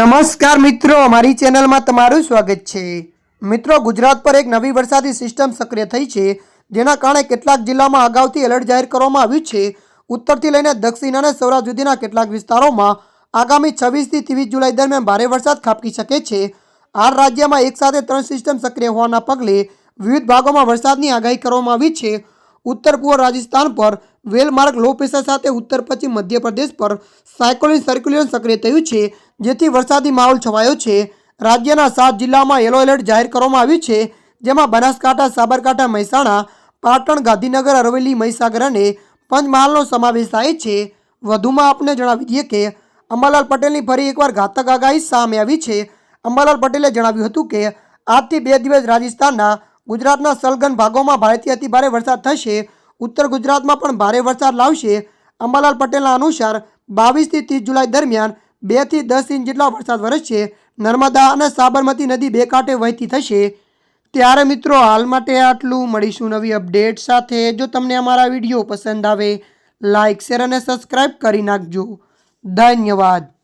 નમસ્કાર મિત્રો, મારી ચેનલમાં તમારું સ્વાગત છે। મિત્રો, ગુજરાત પર એક નવી વરસાદી સિસ્ટમ સક્રિય થઈ છે, જેના કારણે કેટલાક જિલ્લામાં અગાઉથી એલર્ટ જાહેર કરવામાં આવ્યું છે। ઉત્તરથી લઈને દક્ષિણ અને સૌરાષ્ટ્ર સુધીના કેટલાક વિસ્તારોમાં આગામી 26 થી 23 જુલાઈ દરમિયાન ભારે વરસાદ ખાબકી શકે છે। હાલ રાજ્યમાં એકસાથે 3 સિસ્ટમ સક્રિય હોવાના પગલે વિવિધ ભાગોમાં વરસાદની આગાહી કરવામાં આવી છે। उत्तर पूर्व राजस्थान पर वेल मार्ग लो प्रेशर साथ उत्तर पश्चिम मध्य प्रदेश पर साइक्लोनिक सर्क्युलेशन सक्रिय थयुं छे, जेथी वरसादी माहोल छवायो छे। राज्यना 7 जिल्लामां येलो एलर्ट जाहेर करवामां आव्युं छे, जेमां बनासकांठा, साबरकांठा, महेसाणा, पाटण, गांधीनगर, अरवली, महीसागर अने पंचमहालनो समावेश थाय छे। वधुमां आपने जणावी दीए के अंबालाल पटेलनी फरी एकवार घातक आगाही सामे आवी छे। अंबालाल पटेले जणाव्युं हतुं के આજથી 2 દિવસ રાજસ્થાનના ગુજરાતના સલગન ભાગોમાં ભારેથી અતિ ભારે વરસાદ થશે। ઉત્તર ગુજરાતમાં પણ ભારે વરસાદ લાવશે। અંબાલાલ પટેલના અનુસાર 22 થી 30 જુલાઈ દરમિયાન 2 થી 10 ઇંચ જેટલો વરસાદ વરસશે। નર્મદા અને સાબરમતી નદી બે કાંઠે વહેતી થશે। ત્યારે મિત્રો, હાલ માટે આટલું। મળીશું નવી અપડેટ સાથે। જો તમને અમારા વિડીયો પસંદ આવે, લાઇક, શેર અને સબસ્ક્રાઇબ કરી નાખજો। ધન્યવાદ।